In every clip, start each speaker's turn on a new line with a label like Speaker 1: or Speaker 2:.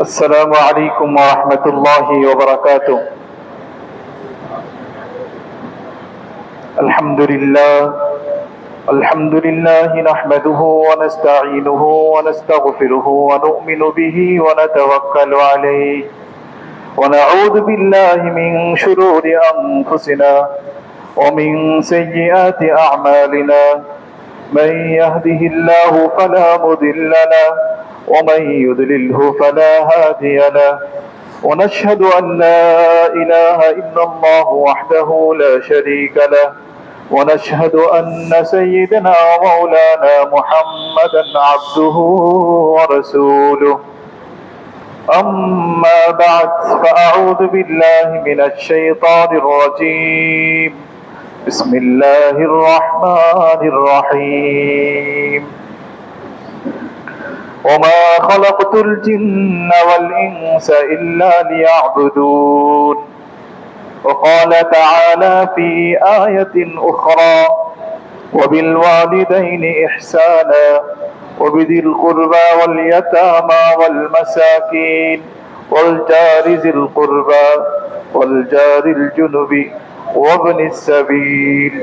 Speaker 1: السلام عليكم ورحمة الله وبركاته. الحمد لله نحمده ونستعينه ونستغفره ونؤمن به ونتوكل عليه ونعوذ بالله من شرور أنفسنا ومن سيئات أعمالنا. من يهده الله فلا مضل له ومن يضلله فلا هادي له. ونشهد أن لا إله إلا الله وحده لا شريك له. ونشهد أن سيدنا ومولانا محمدا عبده ورسوله. أما بعد فأعوذ بالله من الشيطان الرجيم. بسم الله الرحمن الرحيم. وما خلقت الجن والإنس إلا ليعبدون. وقال تعالى في آية أخرى: وبالوالدين إحسانا وبذي القربى واليتامى والمساكين والجار ذي القربى والجار الجنب وابن السبيل.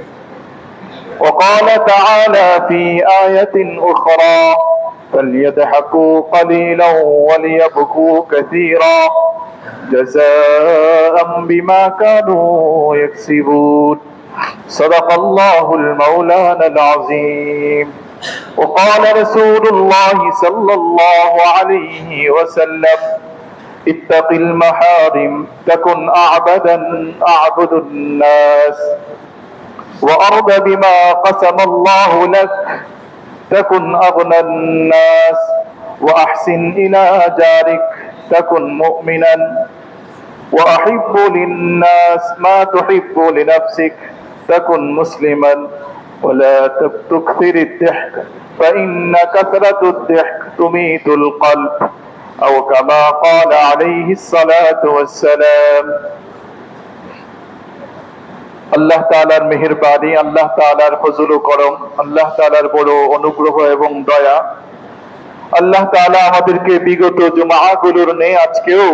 Speaker 1: وقال تعالى في آية أخرى: فليضحكوا قليلا وليبكوا كثيرا جزاء بما كانوا يكسبون. صدق الله المولانا العظيم. وقال رسول الله صلى الله عليه وسلم: اتق المحارم تكن أعبد الناس، وأرض بما قسم الله لك تكن أغنى الناس، وأحسن إلى جارك تكن مؤمنا، وأحب للناس ما تحب لنفسك تكن مسلما، ولا تكثر الضحك فإن كثرة الضحك تميت القلب، أو كما قال عليه الصلاة والسلام. আল্লাহ তাআলার মেহেরবানি, আল্লাহ তাআলার ফজল ও করম, আল্লাহ তাআলার বড় অনুগ্রহ এবং দয়া। আল্লাহ তাআলা আমাদেরকে বিগত জুমাগুলোর নেই আজকেও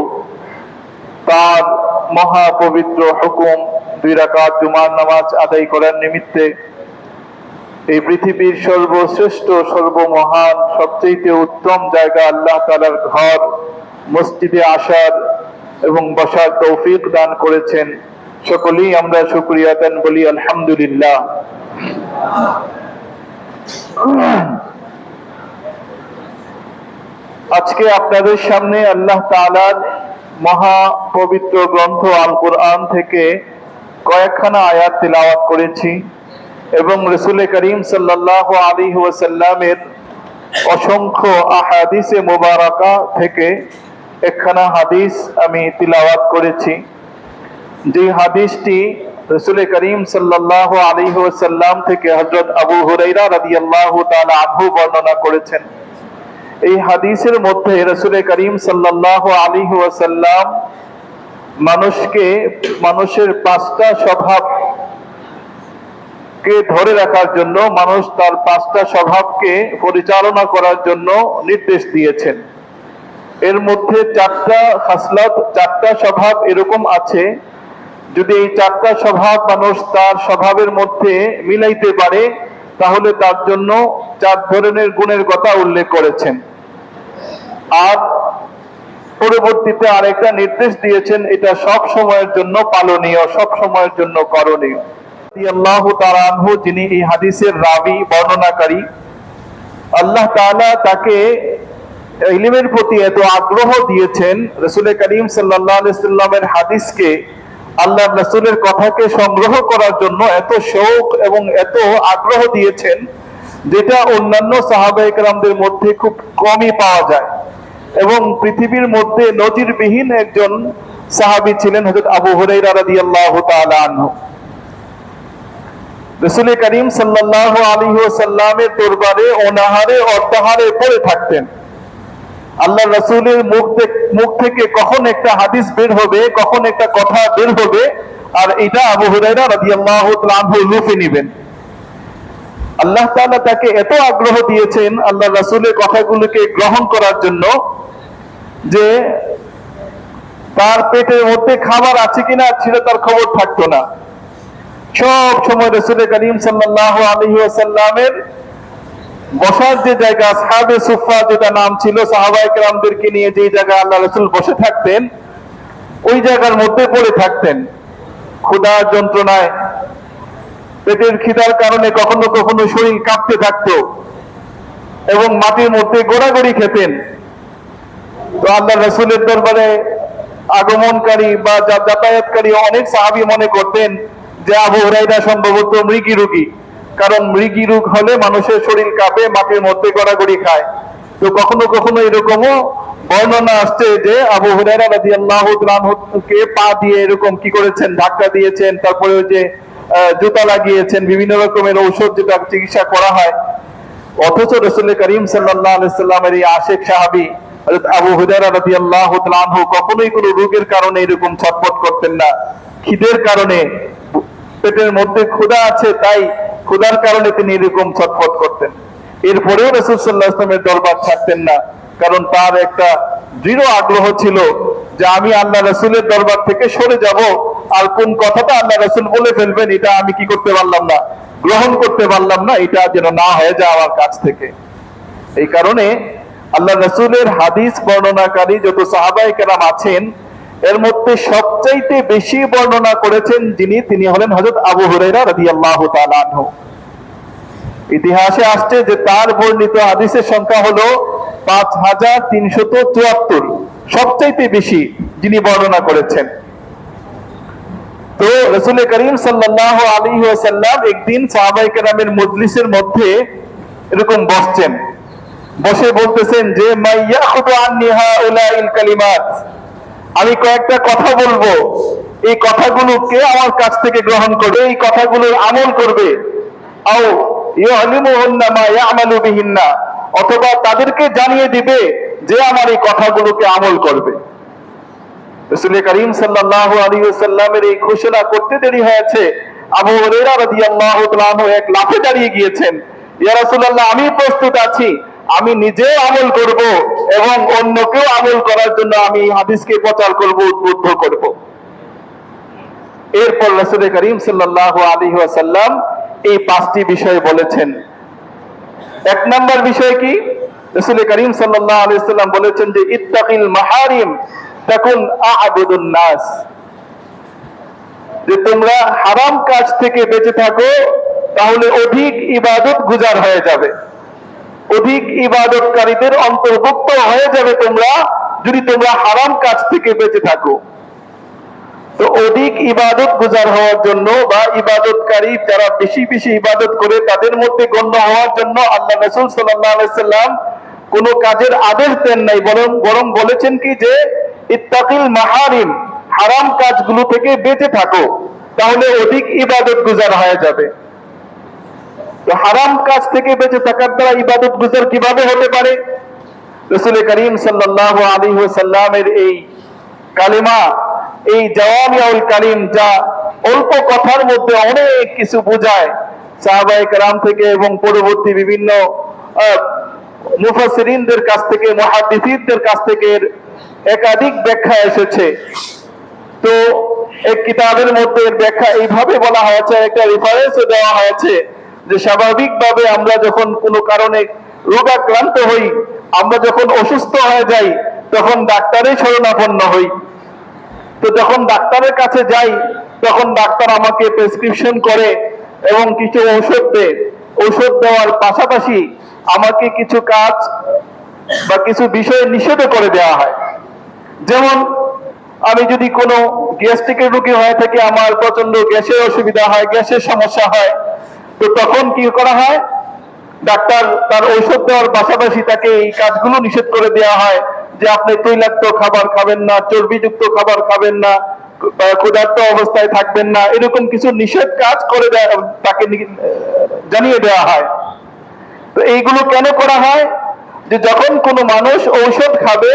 Speaker 1: তার মহা পবিত্র হুকুম 2 রাকাত জুমার নামাজ আদায় করার নিমিত্তে এই পৃথিবীর সর্বশ্রেষ্ঠ, সর্বমহান, সবচেয়ে উত্তম জায়গা আল্লাহ তাআলার ঘর মসজিদে আসার এবং বসার তৌফিক দান করেছেন। সকলেই আমরা শুকরিয়া আদান বলি আলহামদুলিল্লাহ। আজকে আপনাদের সামনে আল্লাহ তাআলার মহা পবিত্র গ্রন্থ আল কোরআন থেকে কয়েকখানা আয়াত তিলাওয়াত করেছি এবং রাসূল করিম সাল্লাল্লাহু আলাইহি ওয়াসাল্লামের অসংখ্য আহাদিসে মুবারাকা থেকে একখানা হাদিস আমি তিলাওয়াত করেছি। যে হাদিসটি রাসূল করিম সাল্লাল্লাহু আলাইহি ওয়াসাল্লাম থেকে হযরত আবু হুরায়রা রাদিয়াল্লাহু তাআলা আনহু বর্ণনা করেছেন। এই হাদিসের মধ্যে রাসূল করিম সাল্লাল্লাহু আলাইহি ওয়াসাল্লাম মানুষের 5টা স্বভাবকে ধরে রাখার জন্য, মানুষ তার 5টা স্বভাবকে পরিচালনা করার জন্য নির্দেশ দিয়েছেন। এর মধ্যে 4টা খাসলাত, 4টা স্বভাব এরকম আছে, যদি এই 4টা স্বভাব মানুষ তার স্বভাবের মধ্যে মিলাইতে পারে তাহলে তার জন্য 4 ধরনের গুণের কথা উল্লেখ করেছেন। আর পরবর্তীতে আরেকটা নির্দেশ দিয়েছেন, এটা সব সময়ের জন্য পালনীয়, সব সময়ের জন্য করণীয়। রাদিয়াল্লাহু তাআলা আনহু, যিনি এই হাদিসের রাবি, বর্ণনাকারী, আল্লাহ তাআলা তাকে ইলমের প্রতি এত আগ্রহ দিয়েছেন, রাসূল করিম সাল্লাল্লাহু আলাইহি ওয়াসাল্লামের হাদিসকে, আল্লাহর রাসূলের কথাকে সংগ্রহ করার জন্য এত শৌক এবং এত আগ্রহ দিয়েছেন, যেটা অন্যান্য সাহাবায়ে কেরামদের মধ্যে খুব কমই পাওয়া যায়। এবং পৃথিবীর মধ্যে নজিরবিহীন একজন সাহাবী ছিলেন হযরত আবু হুরায়রা রাদিয়াল্লাহু তাআলা আনহু। রাসূল করিম সাল্লাল্লাহু আলাইহি ওয়াসাল্লামের দরবারে অনাহারে অর্ধাহারে পড়ে থাকতেন। আল্লাহর রাসূলের মুখ থেকে কখন একটা হাদিস বের হবে, কখন একটা কথা বের হবে, আর এটা আবু হুরায়রা রাদিয়াল্লাহু তাআলা আনহু লুফে নেবেন। আল্লাহ তাআলা তাকে এত আগ্রহ দিয়েছেন আল্লাহর রাসূলের কথাগুলোকে গ্রহণ করার জন্য, যে তার পেটের মধ্যে খাবার আছে কিনা সেটা তার খবর থাকতো না। সব সময় রাসূল করিম সাল্লাল্লাহু আলাইহি ওয়াসাল্লামের বসার যে জায়গা, আসহাবে সুফফা যেটা নাম ছিল, সাহাবায়ে কেরামদেরকে নিয়ে যে জায়গায় আল্লাহ রাসূল বসে থাকতেন, ওই জায়গার মধ্যে পড়ে থাকতেন ক্ষুধার যন্ত্রণায়। পেটের খিদার কারণে কখনো কখনো শরীর কাঁপতে থাকতো এবং মাটির মধ্যে গোড়াগড়ি খেতেন। তো আল্লাহ রাসূলের দরবারে আগমনকারী বা যাতায়াতকারী অনেক সাহাবী মনে করতেন যে আবু হুরায়রা সম্ভবত মৃগী রোগী, কারণ মৃগী রোগ হলে মানুষের শরীর কাঁপে, মাটির মধ্যে গড়াগড়ি খায়। তো কখনো কখনো এরকমও বর্ণনা আসছে যে আবু হুরায়রা রাদিয়াল্লাহু তাআলা আনহুকে পা দিয়ে এরকম কি করেছেন, ধাক্কা দিয়েছেন, তারপরে ওই যে জুতা লাগিয়েছেন, বিভিন্ন রকমের ঔষধ যেটা চিকিৎসা করা হয়। অথচ রাসূল করিম সাল্লাল্লাহু আলাইহি সাল্লামের এই আশিক সাহাবী হযরত আবু হুরায়রা রাদিয়াল্লাহু তাআলা আনহু কখনোই কোনো রোগের কারণে এরকম ছটফট করতেন না। খিদের কারণে, পেটের মধ্যে ক্ষুধা আছে তাই ক্ষুধার কারণে তিনি এরকম ছটফট করতেন। এরপরেও রাসূল সাল্লাল্লাহু আলাইহি ওয়াসাল্লামের দরবার ছাড়তেন না, কারণ তার একটা দৃঢ় আগ্রহ ছিল যে আমি আল্লাহ রাসূলের দরবার থেকে সরে যাব, আর কোন কথাটা আল্লাহ রাসূল বলে ফেলবেন এটা আমি কি করতে পারলাম না, গ্রহণ করতে পারলাম না, এটা যেন না হয়ে যায় আমার কাছ থেকে। এই কারণে আল্লাহ রাসূলের হাদিস বর্ণনাকারী যত সাহাবায়ে কেরাম আছেন, এর মধ্যে সবচাইতে বেশি বর্ণনা করেছেন তিনি হলেন হযরত আবু হুরায়রা রাদিয়াল্লাহু তাআলা আনহু। ইতিহাসে আসছে যে তার বর্ণিত হাদিসের সংখ্যা হলো 5374, সবচাইতে বেশি যিনি বর্ণনা করেছেন। তো রাসূল করিম সাল্লাল্লাহু আলাইহি ওয়াসাল্লাম একদিন সাহাবায়ে কেরামের মজলিসের মধ্যে এরকম বসছেন, বসে বলতেছেন যে মাইয়াখুদু আন্নি হাউলাইল কালিমাত, আমি কয়েকটা কথা বলবো, এই কথাগুলো কে আমার কাছ থেকে গ্রহণ করবে, এই কথাগুলোর আমল করবে, আও ইউআলিমুহুন্না মা ইয়ামালু বিহিন্না, অথবা তাদেরকে জানিয়ে দিবে যে আমার এই কথাগুলোকে আমল করবে। রাসূল করিম সাল্লাল্লাহু আলাইহি ওয়াসাল্লামের এই ঘোষণা করতে দেরি হয়েছে, আবু হুরায়রা রাদিয়াল্লাহু তাআলা আনহু এক লাফে দাঁড়িয়ে গিয়েছেন, ইয়া রাসূলুল্লাহ, আমি প্রস্তুত আছি, আমি নিজে আমল করব এবং অন্যকেও আমল করার জন্য আমি হাদিসকে প্রচার করব, উদ্বুদ্ধ করব। এরপর রাসূল করিম সাল্লাল্লাহু আলাইহি ওয়াসাল্লাম এই 5টি বিষয় বলেছেন। এক নাম্বার বিষয় কি? রাসূল করিম সাল্লাল্লাহু আলাইহি ওয়াসাল্লাম বলেছেন যে ইত্তাকিল মাহারিম তাকুন আ'বুদুন নাস, যে তোমরা হারাম কাজ থেকে বেঁচে থাকো তাহলে অধিক ইবাদত গুজার হয়ে যাবে, অধিক ইবাদতকারীদের অন্তর্ভুক্ত হয়ে যাবে তোমরা যদি তোমরা হারাম কাজ থেকে বেঁচে থাকো। তো অধিক ইবাদত গুজার হওয়ার জন্য বা ইবাদতকারী যারা বেশি বেশি ইবাদত করে তাদের মধ্যে গণ্য হওয়ার জন্য আল্লাহ রাসূল সাল্লাল্লাহু আলাইহি ওয়াসাল্লাম কোনো কাজের আদেশ দেন নাই, বরং বলেছেন কি যে ইত্তাকিল মাহারিম, হারাম কাজগুলো থেকে বেঁচে থাকো তাহলে অধিক ইবাদত গুজার হয়ে যাবে। তো হারাম কাজ থেকে বেঁচে থাকার দ্বারা ইবাদত গুজার কিভাবে হতে পারে? রাসূল করিম সাল্লাল্লাহু আলাইহি ওয়াসাল্লামের এই কালিমা, এই জাওয়ামিউল কালিম, যা অল্প কথার মধ্যে অনেক কিছু বোঝায়, সাহাবায়ে কেরাম থেকে এবং পরবর্তী বিভিন্ন মুফাসসিরিনদের কাছ থেকে, মুহাদ্দিসিনদের কাছ থেকে একাধিক ব্যাখ্যা এসেছে। তো এক কিতাবের মধ্যে ব্যাখ্যা এইভাবে বলা হয়েছে, একটা রেফারেন্সও দেওয়া হয়েছে যে স্বাভাবিকভাবে আমরা যখন কোনো কারণে রোগাক্রান্ত হই, আমরা যখন অসুস্থ হয়ে যাই তখন ডাক্তারের শরণাপন্ন হই। তো যখন ডাক্তারের কাছে যাই তখন ডাক্তার আমাকে প্রেসক্রিপশন করে এবং কিছু ঔষধ দেয়। ঔষধ দেওয়ার পাশাপাশি আমাকে কিছু কাজ বা কিছু বিষয় নিষেধ করে দেওয়া হয়। যেমন আমি যদি কোনো গ্যাস্ট্রিকের রোগী হয়ে থাকি, আমার প্রচন্ড গ্যাসের অসুবিধা হয়, গ্যাসের সমস্যা হয়, তো তখন কি করা হয়, ডাক্তার তার ঔষধ দেওয়ার পাশাপাশি তাকে এই কাজগুলো নিষেধ করে দেওয়া হয় যে আপনি তৈলাক্ত খাবার খাবেন না, চর্বিযুক্ত খাবার খাবেন না, ক্ষুধার্ত অবস্থায় থাকবেন না, এরকম কিছু নিষেধ কাজ করে তাকে জানিয়ে দেওয়া হয়। তো এইগুলো কেন করা হয়? যে যখন কোনো মানুষ ঔষধ খাবে,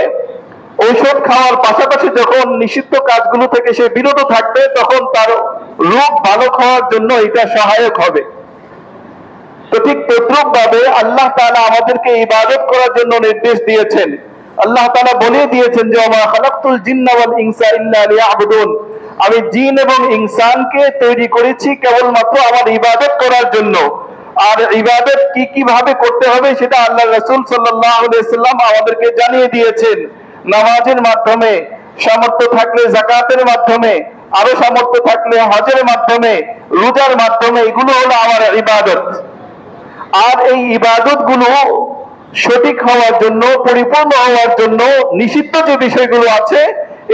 Speaker 1: ঔষধ খাওয়ার পাশাপাশি যখন নিষিদ্ধ কাজগুলো থেকে সে বিরত থাকবে তখন তার রোগ ভালো হওয়ার জন্য এটা সহায়ক হবে। তো ঠিক তদ্রুপ ভাবে আল্লাহ তাআলা আমাদেরকে ইবাদত করার জন্য নির্দেশ দিয়েছেন। আল্লাহ তাআলা বলে দিয়েছেন যে ওয়া খালাকতুল জিন্না ওয়াল ইনসা ইল্লা লিয়াবুদুন, আমি জিন এবং ইনসানকে তৈরি করেছি কেবলমাত্র আমার ইবাদত করার জন্য। আর ইবাদত কি কিভাবে করতে হবে সেটা আল্লাহ রাসূল সাল্লাল্লাহু আলাইহি সাল্লাম আমাদেরকে জানিয়ে দিয়েছেন। নামাজের মাধ্যমে, সামর্থ্য থাকলে যাকাতের মাধ্যমে, আরো সামর্থ্য থাকলে হজের মাধ্যমে, রোজার মাধ্যমে, এগুলো হলো আমার ইবাদত। আর এই ইবাদত গুলো সঠিক হওয়ার জন্য, পরিপূর্ণ হওয়ার জন্য নিষিদ্ধ যে বিষয়গুলো আছে,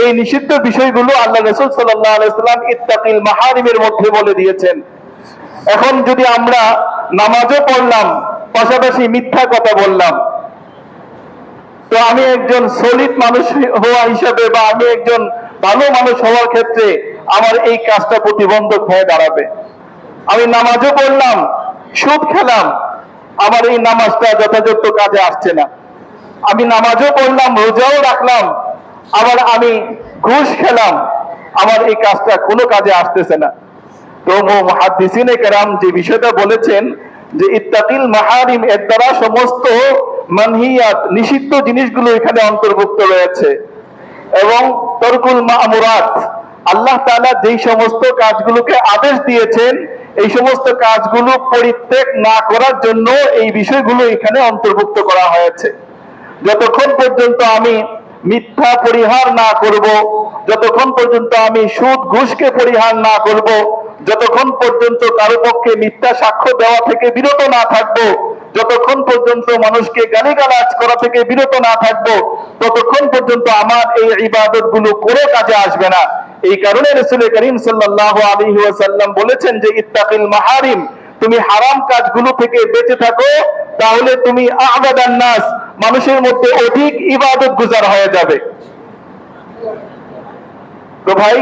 Speaker 1: এই নিষিদ্ধ বিষয়গুলো আল্লাহ রাসূল সাল্লাল্লাহু আলাইহি সাল্লাম ইত্তাকিল মাহারিমের মধ্যে বলে দিয়েছেন। এখন যদি আমরা নামাজও পড়লাম, পাশাপাশি মিথ্যা কথা বললাম, তো আমি একজন সলিড মানুষ হওয়া হিসাবে বা আমি একজন ভালো মানুষ হওয়ার ক্ষেত্রে আমার এই কাজটা প্রতিবন্ধক হয়ে দাঁড়াবে। আমি নামাজও পড়লাম, সুদ খেলাম, আমার এই নামাজটা যথাযথ কাজে আসছে না। আমি নামাজও পড়লাম, রোজাও রাখলাম, আবার আমি ঘুষ খেলাম, আমার এই কাজটা কোনো কাজে আসতেছে না। তো মুহাদ্দিসিনে কেরাম যে বিষয়টা বলেছেন যে ইত্তাকিল মাহারিম, এর দ্বারা সমস্ত মানহিয়াত, নিষিদ্ধ জিনিসগুলো এখানে অন্তর্ভুক্ত রয়েছে, এবং তরকুল মা'মুরাত, আল্লাহ তাআলা যেই সমস্ত কাজগুলোকে আদেশ দিয়েছেন এই সমস্ত কাজগুলো পরিত্যাগ না করার জন্য এই বিষয়গুলো এখানে অন্তর্ভুক্ত করা হয়েছে। যতক্ষণ পর্যন্ত আমি মিথ্যা পরিহার না করব, যতক্ষণ পর্যন্ত আমি সুদ ঘুষকে পরিহার না করব, যতক্ষণ পর্যন্ত কারো পক্ষে মিথ্যা সাক্ষ্য দেওয়া থেকে বিরত না থাকবো, যতক্ষণ পর্যন্ত মানুষকে গালিগালাজ করা থেকে বিরত না থাকবো, ততক্ষণ পর্যন্ত আমার এই ইবাদত গুলো কোনো কাজে আসবে না। এই কারণে রাসূল করিম সাল্লাল্লাহু আলাইহি ওয়াসাল্লাম বলেছেন যে ইত্তাকিল মাহারিম, তুমি হারাম কাজগুলো থেকে বেঁচে থাকো, তাহলে তুমি আ'বাদান নাস, মানুষের মধ্যে অধিক ইবাদত গুজার হয়ে যাবে। তো ভাই,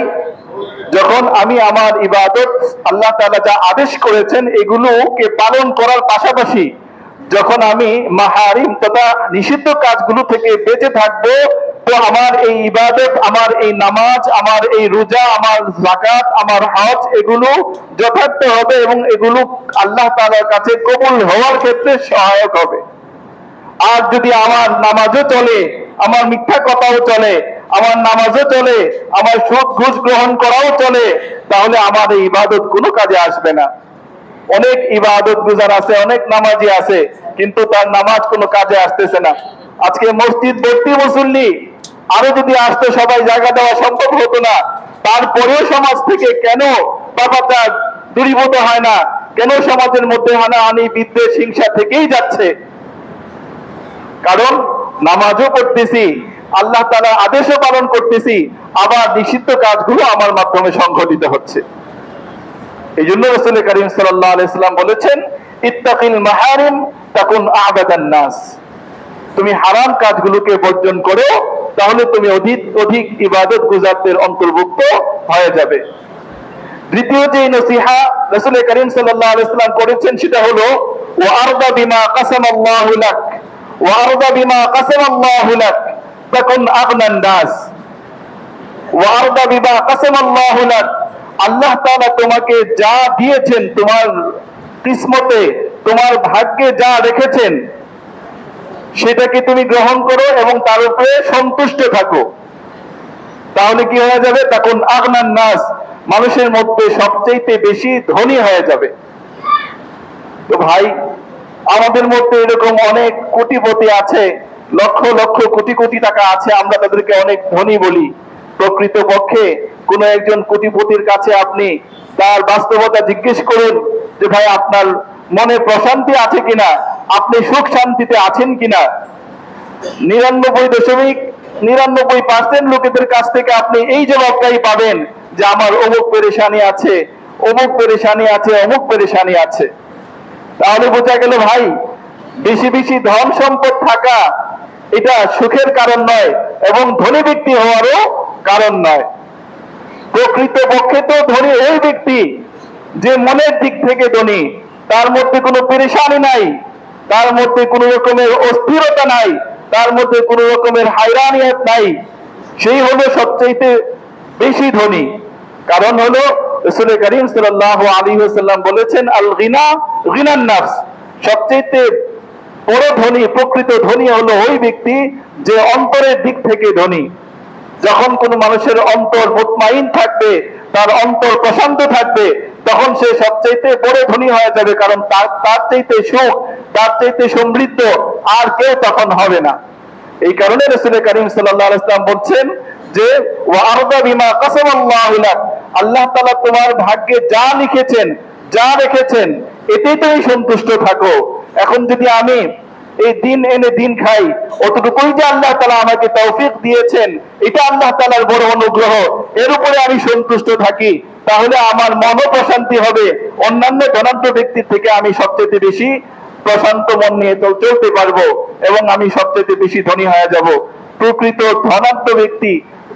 Speaker 1: যখন আমি আমার ইবাদত আল্লাহ তাআলা যা আদেশ করেছেন এগুলোকে পালন করার পাশাপাশি যখন আমি মাহারিম তথা নিষিদ্ধ কাজগুলো থেকে বেঁচে থাকবো, তো আমার এই ইবাদত, আমার এই নামাজ, আমার এই রোজা, আমার যাকাত, আমার হজ, এগুলো যথার্থ হবে এবং এগুলো আল্লাহ তাআলার কাছে কবুল হওয়ার ক্ষেত্রে সহায়ক হবে। আর যদি আমার নামাজও চলে, আমার মিথ্যা কথাও চলে, আমার নামাজও চলে, আমার সুদ ঘুষ গ্রহণ করাও চলে, তাহলে আমার এই ইবাদত কোনো কাজে আসবে না। অনেক ইবাদত গুজার আছে, অনেক নামাজি আছে, কিন্তু তার নামাজ কোনো কাজে আসতেছে না। আজকে মসজিদ ভর্তি মুসল্লি, আরো যদি আসতো সবাই জায়গা দেওয়া সম্ভব হতো না। তারপরেও সমাজ থেকে কেন পাপাচার দূরীভূত হয় না? কেন সমাজের মধ্যে হানাহানি, বিদ্বেষ, হিংসা থেকেই যাচ্ছে? কারণ নামাজও পড়তেছি, আল্লাহ তাআলার আদেশও পালন করতেছি, আবার নিষিদ্ধ কাজগুলো আমার মাধ্যমে সংঘটিত হচ্ছে। এই জন্য রাসূল করিম সাল্লাল্লাহু আলাইহি সাল্লাম বলেছেন ইত্তাকিল মাহারিম তাকুন আ'বাদান নাস, তুমি হারাম কাজগুলোকে বর্জন করো, তাহলে তুমি অধিক অধিক ইবাদত গুজারদের অন্তর্ভুক্ত হয়ে যাবে। দ্বিতীয় যে নসিহা রাসূল করিম সাল্লাল্লাহু আলাইহি সাল্লাম করেছেন সেটা হলো ওয়া আরদা বিমা কাসামাল্লাহু লাক, ওয়া আরদা বিমা কাসামাল্লাহু লাক তাকুন আগনান নাস, ওয়া আরদা বিমা কাসামাল্লাহু লাক, আল্লাহ তাআলা তোমাকে যা দিয়েছেন, তোমার কিসমতে, তোমার ভাগ্যে যা রেখেছেন, সেটাকে তুমি গ্রহণ করো এবং তার উপরে সন্তুষ্ট থাকো, তাহলে কি হয়ে যাবে? তখন আগনান নাস, মানুষের মধ্যে সবচেয়ে বেশি ধনী হয়ে যাবে। তো ভাই, আমাদের মধ্যে এরকম অনেক কোটিপতি আছে, লক্ষ লক্ষ কোটি কোটি টাকা আছে, আমরা তাদেরকে অনেক ধনী বলি। প্রকৃত পক্ষে কোন একজন কোটিপতির কাছে আপনি তার বাস্তবতা জিজ্ঞেস করুন যে ভাই, আপনার মনে প্রশান্তি আছে কিনা, আপনি সুখ শান্তিতে আছেন কিনা? 99.99% লোকেদের কাছ থেকে আপনি এই জবাবটাই পাবেন যে আমার অমুক পেরেশানি আছে, অমুক পেরেশানি আছে, অমুক পেরেশানি আছে। তাহলে বোঝা গেল ভাই, বেশি বেশি ধন সম্পদ থাকা এটা সুখের কারণ নয় এবং ধনী ব্যক্তি হওয়ারও কারণ নয়। প্রকৃত পক্ষে তো ধনী ওই ব্যক্তি যে মনের দিক থেকে ধনী, তার মধ্যে কোনো পেরেশানি নাই, তার মধ্যে কোনো রকমের অস্থিরতা নাই, তার মধ্যে কোনো রকমের হায়রানিয়ত নাই, সেই হলো সবচেয়ে বেশি ধনী। কারণ হলো রাসূল করিম সাল্লাল্লাহু আলাইহি ওয়াসাল্লাম বলেছেন আল গিনা গিনান নাফস, সবচেয়ে বড় ধনী, প্রকৃত ধনী হলো ওই ব্যক্তি যে অন্তরের দিক থেকে ধনী। যখন কোন মানুষের অন্তর মুতমাইন থাকবে, তার অন্তর প্রশান্ত থাকবে, তখন সে সবচাইতে বড় ধনী হয়ে যাবে, কারণ তার চাইতে সুখ, তার চাইতে সমৃদ্ধ আর কেউ তখন হবে না। এই কারণে রাসূল করিম সাল্লাল্লাহু আলাইহি ওয়াসাল্লাম বলছেন যে ওয়ারদা বিমা কাসাবাল্লাহু লাক, আল্লাহ তাআলা তোমার ভাগ্যে যা লিখেছেন, যা রেখেছেন, এতেই তুমি সন্তুষ্ট থাকো। এখন যদি আমি এই দিন এনে দিন খাই, অতটুকুই যে আল্লাহ তাআলা আমাকে তৌফিক দিয়েছেন, এটা আল্লাহ তাআলার বড় অনুগ্রহ, এর উপরে আমি সন্তুষ্ট থাকি, তাহলে আমার মনও প্রশান্তি হবে। অন্যান্য ধনাঢ্য ব্যক্তির থেকে আমি সবচেয়ে বেশি প্রশান্ত মন নিয়ে চলতে পারবো এবং আমি সবচেয়ে বেশি ধনী হয়ে যাব। প্রকৃত ধনাঢ্য ব্যক্তি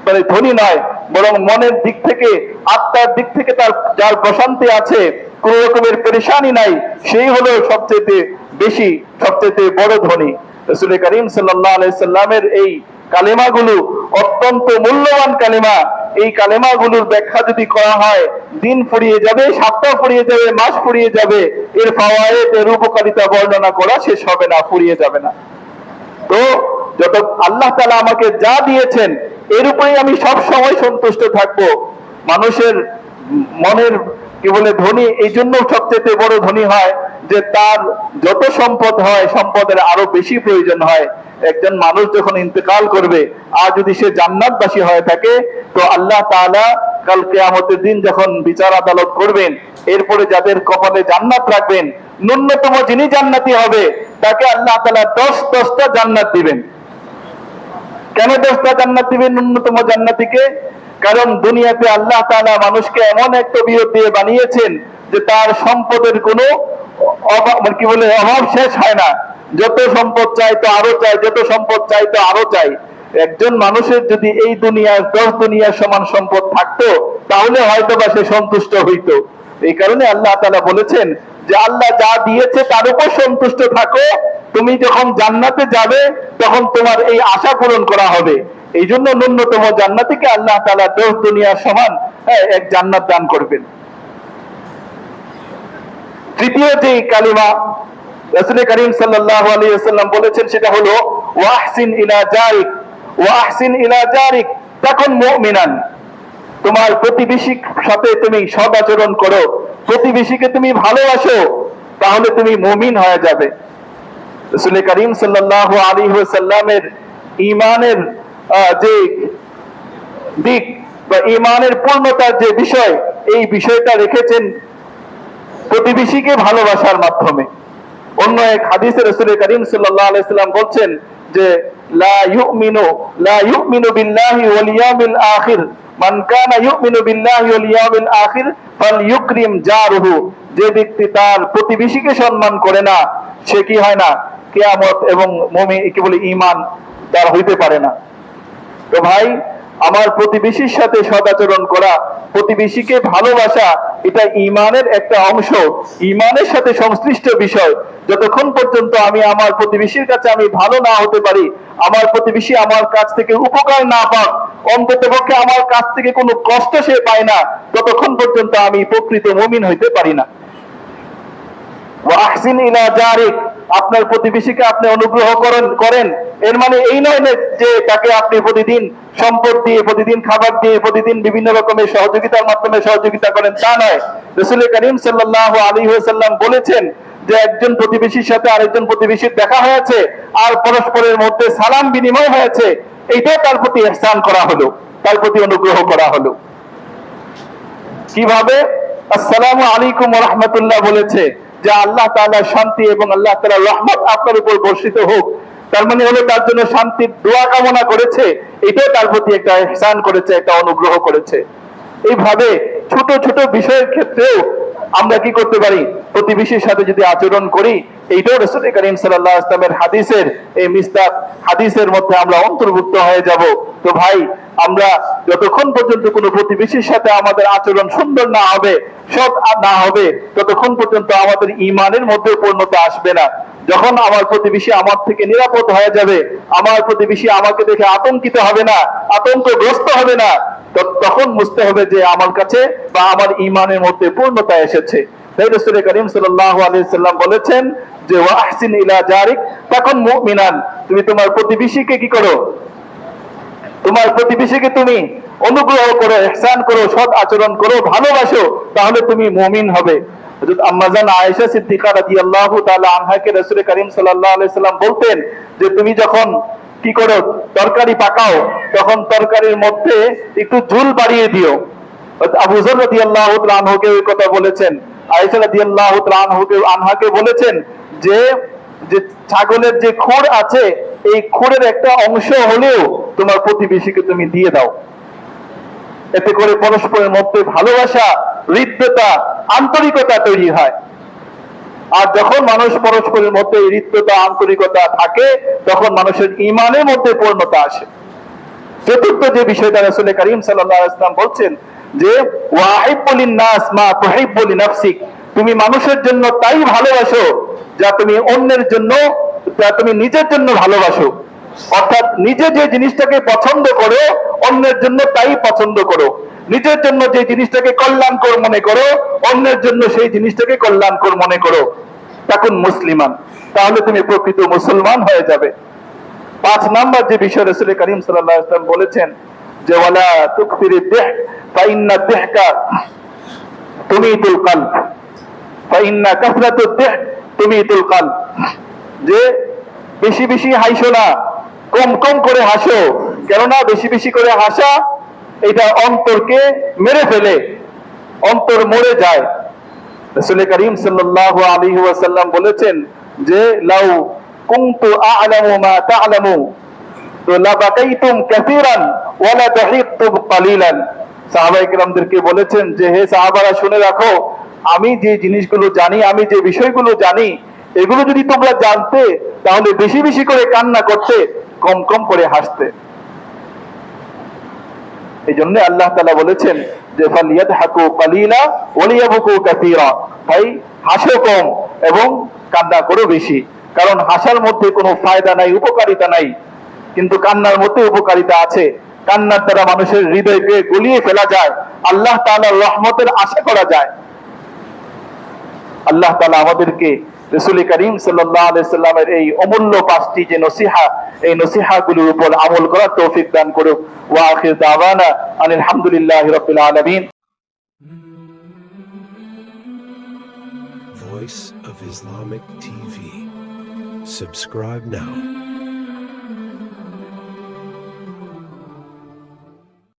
Speaker 1: মানে ধনী নয়, বরং মনের দিক থেকে, আত্মার দিক থেকে তার যার প্রশান্তি আছে, কোন রকমের পেরেশানি নাই, সেই হলো সবচেয়ে বেশি, সবচেয়ে বড় ধনী। রাসূল করিম সাল্লাল্লাহু আলাইহি সাল্লামের এই কালেমাগুলো অত্যন্ত মূল্যবান কালেমা। এই কালেমাগুলোর ব্যাখ্যা যদি করা হয়, দিন ফুরিয়ে যাবে, সপ্তাহ ফুরিয়ে যাবে, মাস ফুরিয়ে যাবে, এর ফাওয়ায়েদ, এর উপকারিতা বর্ণনা করা শেষ হবে না, ফুরিয়ে যাবে না। তো যত আল্লাহ তাআলা আমাকে যা দিয়েছেন, এর উপরেই আমি সব সময় সন্তুষ্ট থাকবো। মানুষের মনের কি বলে ধনী এই জন্য সবচেয়ে বড় ধনী হয় যে তার যত সম্পদ হয়, সম্পদের আরো বেশি প্রয়োজন হয়। একজন মানুষ যখন ইন্তেকাল করবে, আর যদি সে জান্নাতবাসী হয়ে থাকে, তো আল্লাহ তাআলা কাল কিয়ামতের দিন যখন বিচার আদালত করবেন, এরপরে যাদের কপালে জান্নাত রাখবেন, ন্যূনতম যিনি জান্নাতি হবে তাকে আল্লাহ তাআলা 10টা জান্নাত দিবেন। কেন 10টা জান্নাত দিবেন ন্যূনতম জান্নাতীকে? কারণ দুনিয়াতে আল্লাহ তাআলা মানুষকে এমন এক তবিয়ত দিয়ে বানিয়েছেন যে তার সম্পদের কোনো অভাব শেষ হয় না। যত সম্পদ চাই তো আরো চাই, যত সম্পদ চাই তো আরো চাই। একজন মানুষের যদি এই দুনিয়ার 10 দুনিয়ার সমান সম্পদ থাকতো, তাহলে হয়তো বা সে সন্তুষ্ট হইতো। এই কারণে আল্লাহ তাআলা বলেছেন যে আল্লাহ যা দিয়েছে তার উপর সন্তুষ্ট থাকো, তুমি যখন জান্নাতে যাবে তখন তোমার এই আশা পূরণ করা হবে। এই জন্য ন্যূনতম জান্নাতীকে আল্লাহ তাআলা 10 দুনিয়ার সমান এক জান্নাত দান করবেন। তৃতীয় যে কালিমা রাসূল করিম সাল্লাল্লাহু আলাইহি ওয়াসাল্লাম বলেছেন, সেটা হলো ওয়াহসিন ইলা জারিক, ওয়াহসিন ইলা জারিক তাকুন মুমিনান। তোমার প্রতিবেশীর সাথে তুমি সদাচরণ করো, প্রতিবেশীকে তুমি ভালোবাসো, তাহলে তুমি মুমিন হয়ে যাবে। রাসূল করিম সাল্লাল্লাহু আলাইহি ওয়াসাল্লামের ঈমানের যে দিক বা ঈমানের পূর্ণতার যে বিষয়, এই বিষয়টা রেখেছেন প্রতিবেশীকে ভালোবাসার মাধ্যমে। অন্য এক হাদিসে রাসূল করিম সাল্লাল্লাহু আলাইহি ওয়াসাল্লাম বলছেন যে লা ইউমিনু বিল্লাহি ওয়াল ইয়াউমিল আখির মান কানা ইউমিনু বিল্লাহি ওয়াল ইয়াউমিল আখির ফালইউকরিম জারহু। যে ব্যক্তি তার প্রতিবেশীকে সম্মান করে না, সে কি হয় না, কিয়ামত এবং মুমিন কি বলে ঈমান তার হইতে পারে না। তো ভাই, আমার প্রতিবেশীর সাথে সদাচরণ করা, প্রতিবেশীকে ভালোবাসা, এটা ঈমানের একটা অংশ, ঈমানের সাথে সংশ্লিষ্ট বিষয়। যতক্ষণ পর্যন্ত আমি আমার প্রতিবেশীর কাছে আমি ভালো না হতে পারি, আমার প্রতিবেশী আমার কাছ থেকে উপকার না পাক, অন্ততপক্ষে আমার কাছ থেকে কোনো কষ্ট সে পায় না, ততক্ষণ পর্যন্ত আমি প্রকৃত মুমিন হইতে পারি না। ওয়াহসিন ইলা জারিক, আপনার প্রতিবেশীকে আপনি অনুগ্রহ করেন, এর মানে এই নয় যে তাকে আপনি প্রতিদিন সম্পদ দিয়ে, প্রতিদিন খাবার দিয়ে, প্রতিদিন বিভিন্ন রকমের সহযোগিতার মাধ্যমে সহযোগিতা করেন, তা নয়। রাসূল করিম সাল্লাল্লাহু আলাইহি ওয়াসাল্লাম বলেছেন যে একজন প্রতিবেশীর সাথে আরেকজন প্রতিবেশীর দেখা হয়েছে আর পরস্পরের মধ্যে সালাম বিনিময় হয়েছে, এইটাও তার প্রতি ইহসান করা হলো, তার প্রতি অনুগ্রহ করা হলো। কিভাবে? আসসালামু আলাইকুম ওয়া রাহমাতুল্লাহ বলেছে যে আল্লাহ তাআলার শান্তি এবং আল্লাহ তাআলার রহমত আপনার উপর বর্ষিত হোক, তার মানে হলো তার জন্য শান্তির দোয়া কামনা করেছে, এটাও তার প্রতি একটা ইহসান করেছে, একটা অনুগ্রহ করেছে। এইভাবে ছোট ছোট বিষয়ের ক্ষেত্রেও আমরা কি করতে পারি, প্রতিবেশীর সাথে যদি আচরণ করি, এইটাও রাসূল করিম সাল্লাল্লাহু আলাইহি ওয়াসাল্লামের হাদিসের এই মিসদাক হাদিসের মধ্যে আমরা অন্তর্ভুক্ত হয়ে যাব। তো ভাই, আমরা যতক্ষণ পর্যন্ত কোনো প্রতিবেশীর সাথে আমাদের আচরণ সুন্দর না হবে, সৎ না হবে, ততক্ষণ পর্যন্ত আমাদের ঈমানের মধ্যে পূর্ণতা আসবে না। যখন আমার প্রতিবেশী আমার থেকে নিরাপদ হয়ে যাবে, আমার প্রতিবেশী আমাকে দেখে আতঙ্কিত হবে না, আতঙ্কগ্রস্ত হবে না, তখন বুঝতে হবে যে আমার কাছে বা আমার ঈমানের মধ্যে পূর্ণতা এসেছে। তাই রাসূল করিম সাল্লাল্লাহু আলাইহি সাল্লাম বলেছেন যে ওয়া আহসিন ইলা জারিক তাকুন মুমিনান, তুমি তোমার প্রতিবেশীকে কি করো, তোমার প্রতিবেশীকে তুমি অনুগ্রহ করো, ইহসান করো, সৎ আচরণ করো, ভালোবাসো, তাহলে তুমি মুমিন হবে। হযরত আম্মাজান আয়েশা সিদ্দিকা রাদিয়াল্লাহু তাআলা আনহাকে রাসূল করিম সাল্লাল্লাহু আলাইহি সাল্লাম বলতেন যে তুমি যখন কি করো, তরকারি পাকাও, তখন তরকারির মধ্যে একটু ঝোল বাড়িয়ে দিও। আবু যর রাদিয়াল্লাহু তাআলা আনহুকে এই কথা বলেছেন, আয়েশা রাদিয়াল্লাহু তাআলা আনহাকে বলেছেন যে যে ছাগলের যে খুর আছে, এই খুরের একটা অংশ হলেও তোমার প্রতিবেশীকে তুমি দিয়ে দাও। এতে করে পরস্পরের মধ্যে ভালোবাসা, হৃদ্যতা, আন্তরিকতা তৈরি হয়। আর যখন মানুষ পরস্পরের মধ্যে হৃদ্যতা, আন্তরিকতা থাকে, তখন মানুষের ঈমানের মধ্যে পূর্ণতা আসে। চতুর্থ যে বিষয়টা রাসূল করিম সাল্লাল্লাহু আলাইহি ওয়াসাল্লাম বলছেন যে ওয়াহিব্বু লিন-নাস মা তুহিব্বু লিনাফসিক, তুমি মানুষের জন্য তাই ভালোবাসো যা তুমি অন্যের জন্য, যা তুমি নিজের জন্য ভালোবাসো। অর্থাৎ নিজে যে জিনিসটাকে পছন্দ করো, অন্যের জন্য তাই পছন্দ করো। নিজের জন্য যে জিনিসটাকে কল্যাণকর মনে করো, অন্যের জন্য সেই জিনিসটাকে কল্যাণকর মনে করো। তখন মুসলিমান, তাহলে তুমি প্রকৃত মুসলমান হয়ে যাবে। 5 নাম্বার যে বিষয় রাসূল করিম সাল্লাল্লাহু আলাইহি ওয়াসাল্লাম বলেছেন যে ওয়ালা তুকসিরিদ দিহক ফাইন্না দিহকা তুমিতুল কলব ফাইন্না কাসরাতুদ দিহক তুমিতুল কলব, যে বেশি বেশি হাসো না, কম কম করে হাসো, কেননা বেশি বেশি করে হাসা এটা অন্তরকে মেরে ফেলে, অন্তর মরে যায়। রাসূল করিম সাল্লাল্লাহু আলাইহি ওয়াসাল্লাম বলেছেন যে লাউ কুনতু আ'লামু মা তা'লামু তো লাবাকাইতুম কাসীরান ওয়া লা দাহিকতুম কালিলান। সাহাবায়ে কেরামদেরকে বলেছেন যে হে সাহাবারা, শুনে রাখো, আমি যে জিনিসগুলো জানি, আমি যে বিষয়গুলো জানি, এগুলো যদি তোমরা জানতে তাহলে বেশি বেশি করে কান্না করতে, কম কম করে হাসতে। এই জন্য আল্লাহ তাআলা বলেছেন যে ফালিয়াদহাকু কালিলা ওয়া লিয়াবকু কাসীরা, ভাই হাসো কম এবং কান্না করো বেশি। কারণ হাসার মধ্যে কোনো ফায়দা নাই, উপকারিতা নাই, কিন্তু কান্নার মধ্যে উপকারিতা আছে। কান্নার দ্বারা মানুষের হৃদয়কে গলিয়ে ফেলা যায়, আল্লাহ তাআলার রহমতের আশা করা যায়। আল্লাহ তাআলা আমাদেরকে রাসূল করিম সাল্লাল্লাহু আলাইহি সাল্লামের এই অমূল্য 5টি যে নসিহা, এই নসিহাগুলোর উপর আমল করার তৌফিক দান করুক। ওয়া আখির দাওয়ানা আনিল হামদুলিল্লাহি রাব্বিল আলামিন।
Speaker 2: Voice of Islamic TV. Subscribe now.